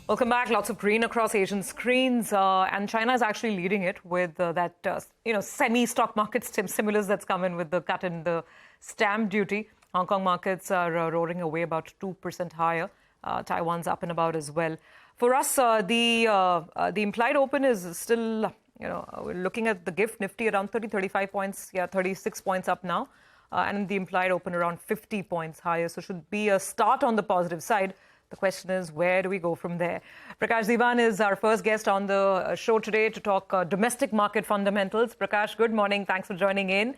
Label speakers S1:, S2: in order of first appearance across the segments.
S1: Welcome back. Lots of green across Asian screens, and China is actually leading it with that semi-stock market stimulus that's come in with the cut in the stamp duty. Hong Kong markets are roaring away about 2% higher. Taiwan's up and about as well. For us, the implied open is still, we're looking at the GIFT Nifty around 35 points, 36 points up now, and the implied open around 50 points higher. So should be a start on the positive side. The question is, where do we go from there? Prakash Diwan is our first guest on the show today to talk domestic market fundamentals. Prakash, good morning. Thanks for joining in.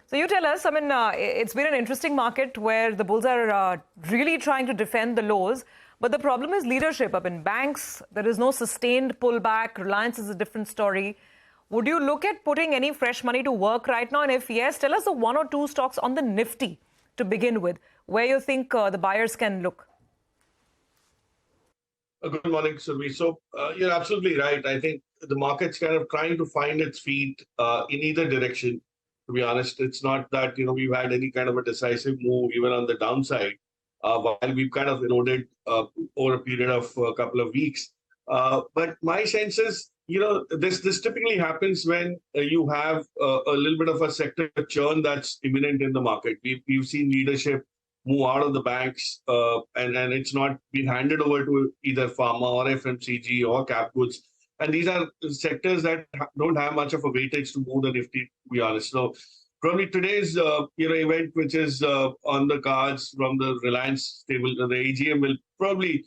S1: So you tell us, it's been an interesting market where the bulls are really trying to defend the lows. But the problem is leadership. Banks, there is no sustained pullback. Reliance is a different story. Would you look at putting any fresh money to work right now? And if yes, tell us the one or two stocks on the Nifty to begin with, where you think the buyers can look.
S2: Good morning, Survi. So you're absolutely right. I think the market's kind of trying to find its feet in either direction. To be honest, it's not that we've had any kind of a decisive move even on the downside, while we've kind of eroded over a period of a couple of weeks. But my sense is, this typically happens when you have a little bit of a sector churn that's imminent in the market. We've seen leadership move out of the banks, and it's not been handed over to either pharma or FMCG or cap goods. And these are sectors that don't have much of a weightage to move the Nifty, to be honest. So probably today's event, which is on the cards from the Reliance table, the AGM will probably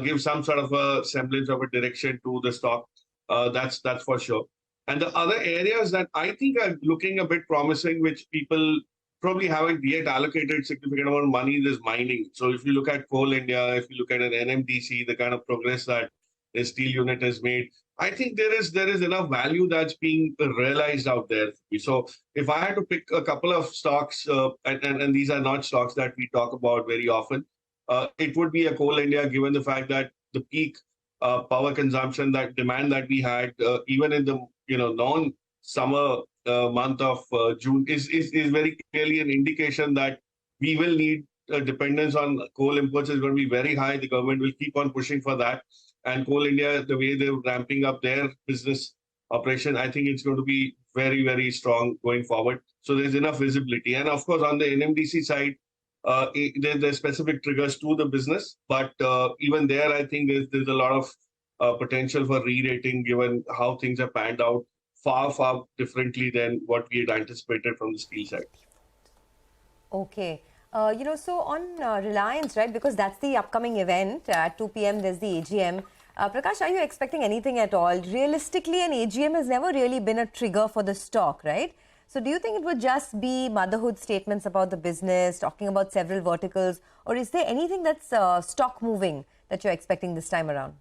S2: give some sort of a semblance of a direction to the stock. That's for sure. And the other areas that I think are looking a bit promising, which people probably haven't yet allocated significant amount of money, is mining. So if you look at Coal India, if you look at an NMDC, the kind of progress that the steel unit has made, I think there is enough value that's being realized out there. So if I had to pick a couple of stocks, and these are not stocks that we talk about very often, it would be a Coal India, given the fact that the peak power consumption, that demand that we had, even in the non-summer month of June, is very clearly an indication that we will need dependence on coal imports is going to be very high. The government will keep on pushing for that. And Coal India, the way they're ramping up their business operation, I think it's going to be very, very strong going forward. So there's enough visibility. And of course, on the NMDC side, there's specific triggers to the business. But even there, I think there's a lot of potential for re-rating, given how things have panned out far, far differently than what we had anticipated from the steel side.
S3: Okay. So on Reliance, right, because that's the upcoming event at 2 p.m. there's the AGM. Prakash, are you expecting anything at all? Realistically, an AGM has never really been a trigger for the stock, right? So do you think it would just be motherhood statements about the business, talking about several verticals, or is there anything that's stock moving that you're expecting this time around?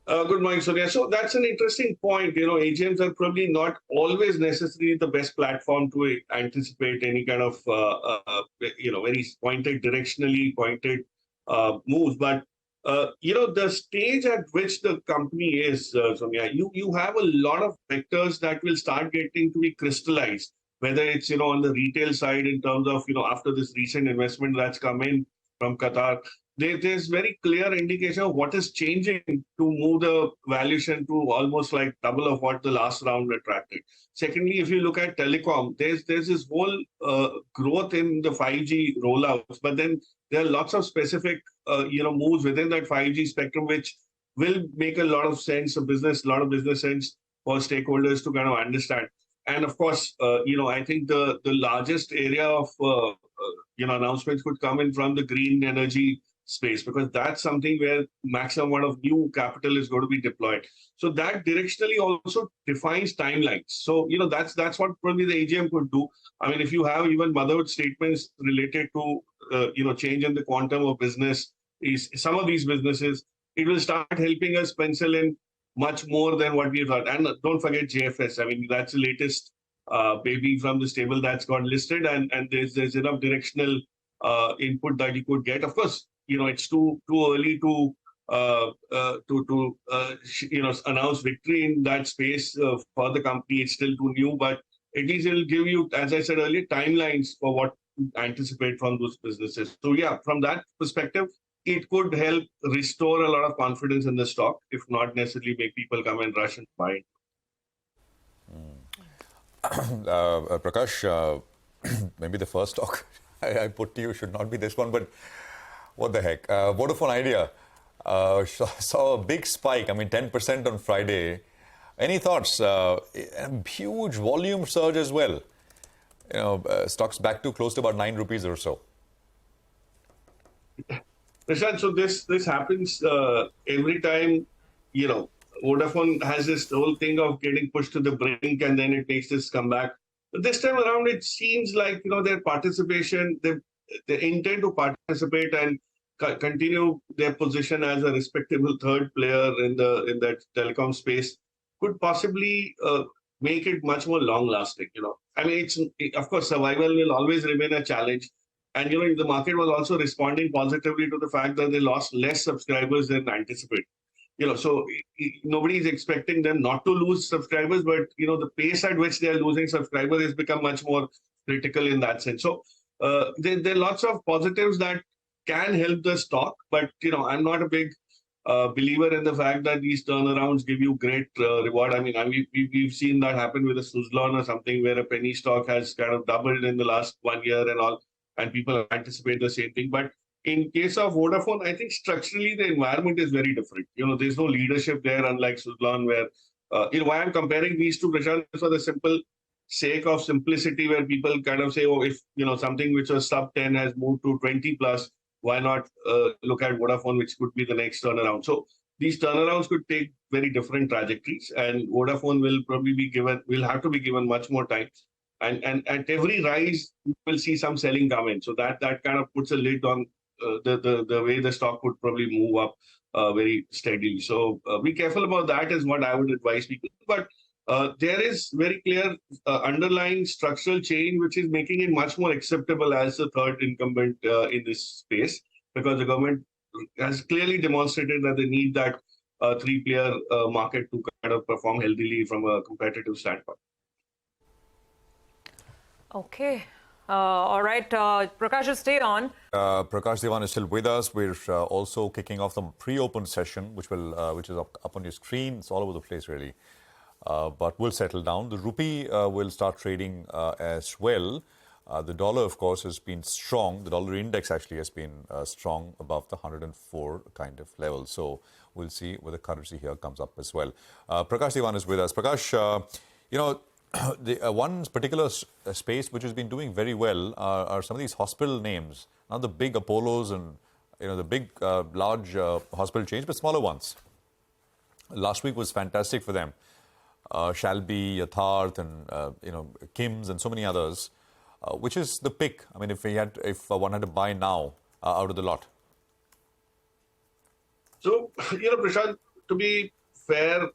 S2: Good morning, Sonia. So that's an interesting point. AGMs are probably not always necessarily the best platform to anticipate any kind of, very pointed, directionally pointed moves. But, the stage at which the company is, Sonia, you have a lot of vectors that will start getting to be crystallized, whether it's, on the retail side in terms of, after this recent investment that's come in from Qatar. There's very clear indication of what is changing to move the valuation to almost like double of what the last round attracted. Secondly, if you look at telecom, there's this whole growth in the 5G rollouts, but then there are lots of specific moves within that 5G spectrum, which will make a lot of sense, a lot of business sense for stakeholders to kind of understand. And of course, I think the largest area of announcements could come in from the green energy space, because that's something where maximum amount of new capital is going to be deployed. So that directionally also defines timelines. So, that's what probably the AGM could do. If you have even motherhood statements related to, change in the quantum of business, some of these businesses, it will start helping us pencil in much more than what we've heard. And don't forget JFS. That's the latest baby from the stable that's got listed, and there's enough directional input that you could get. Of course, it's too early to announce victory in that space for the company. It's still too new, but at least it'll give you, as I said earlier, timelines for what to anticipate from those businesses. So yeah, from that perspective, it could help restore a lot of confidence in the stock, if not necessarily make people come and rush and buy.
S4: Prakash, maybe the first stock I put to you should not be this one, but what the heck? Vodafone Idea saw a big spike, 10% on Friday. Any thoughts? Huge volume surge as well. Stocks back to close to about 9 rupees or so.
S2: Prashant, so this happens every time, Vodafone has this whole thing of getting pushed to the brink and then it makes this comeback. But this time around, it seems like, their participation, their intent to participate and continue their position as a respectable third player in that telecom space could possibly make it much more long-lasting. Of course, survival will always remain a challenge. And, the market was also responding positively to the fact that they lost less subscribers than anticipated. So nobody is expecting them not to lose subscribers, but, the pace at which they are losing subscribers has become much more critical in that sense. So there are lots of positives that can help the stock, but, I'm not a big believer in the fact that these turnarounds give you great reward. We've seen that happen with a Suzlon or something where a penny stock has kind of doubled in the last 1 year and all, and people anticipate the same thing. But in case of Vodafone, I think structurally the environment is very different. There's no leadership there, unlike Suzlon, where, why I'm comparing these two, Prashant, is for the simple sake of simplicity, where people kind of say, oh, if, something which was sub 10 has moved to 20 plus, why not look at Vodafone, which could be the next turnaround? So these turnarounds could take very different trajectories, and Vodafone will have to be given much more time. And at every rise, you will see some selling come in. So that kind of puts a lid on the way the stock would probably move up very steadily. So be careful about that is what I would advise people. But there is very clear underlying structural change, which is making it much more acceptable as the third incumbent in this space, because the government has clearly demonstrated that they need that three-player market to kind of perform healthily from a competitive standpoint.
S1: Okay. All right. Prakash, stay on.
S4: Prakash Diwan is still with us. We're also kicking off the pre-open session, which is up on your screen. It's all over the place, really. But we'll settle down. The rupee will start trading as well. The dollar, of course, has been strong. The dollar index actually has been strong above the 104 kind of level. So we'll see where the currency here comes up as well. Prakash Diwan is with us. Prakash, the one particular space which has been doing very well are some of these hospital names. Not the big Apollos and the big, large hospital chains, but smaller ones. Last week was fantastic for them. Shalby, Yatharth, and Kim's, and so many others. Which is the pick? If one had to buy now out of the lot.
S2: So Prashant, to be fair,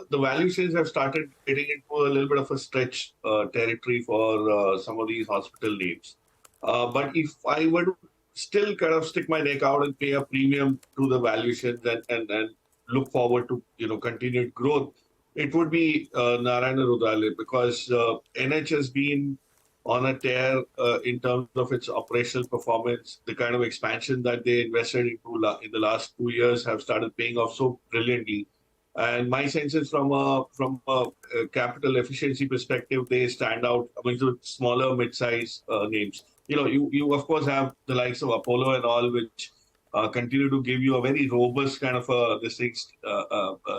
S2: the valuations have started getting into a little bit of a stretch territory for some of these hospital names. But if I were to still kind of stick my neck out and pay a premium to the valuations and look forward to continued growth, it would be Narayana Hrudayalaya, because NH has been on a tear in terms of its operational performance. The kind of expansion that they invested into in the last 2 years have started paying off so brilliantly. And my sense is from a capital efficiency perspective, they stand out among the smaller mid-size names. You of course have the likes of Apollo and all, which continue to give you a very robust kind of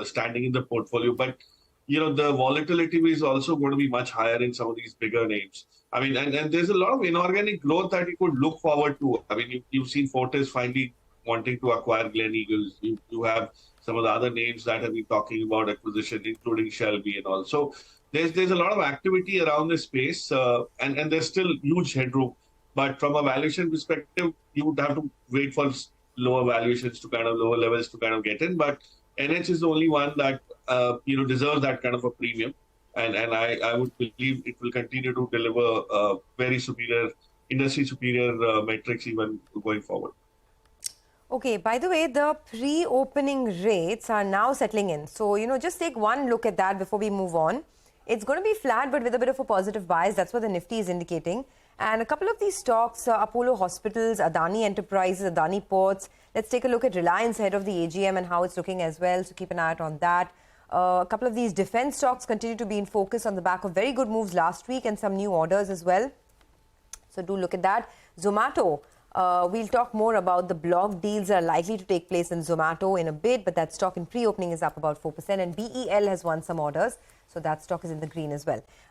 S2: standing in the portfolio. But the volatility is also going to be much higher in some of these bigger names. And there's a lot of inorganic growth that you could look forward to. You've seen Fortis finally wanting to acquire Gleneagles. You have some of the other names that have been talking about acquisition, including Shelby and all. So there's a lot of activity around this space, and there's still huge headroom. But from a valuation perspective, you would have to wait for lower valuations to lower levels to get in. But NH is the only one that deserves that kind of a premium. And I would believe it will continue to deliver very superior, industry superior metrics even going forward.
S3: Okay, by the way, the pre-opening rates are now settling in. So, just take one look at that before we move on. It's going to be flat, but with a bit of a positive bias. That's what the Nifty is indicating. And a couple of these stocks, Apollo Hospitals, Adani Enterprises, Adani Ports. Let's take a look at Reliance ahead of the AGM and how it's looking as well. So keep an eye out on that. A couple of these defense stocks continue to be in focus on the back of very good moves last week and some new orders as well. So do look at that. Zomato. We'll talk more about the block deals that are likely to take place in Zomato in a bit, but that stock in pre-opening is up about 4%, and BEL has won some orders, so that stock is in the green as well.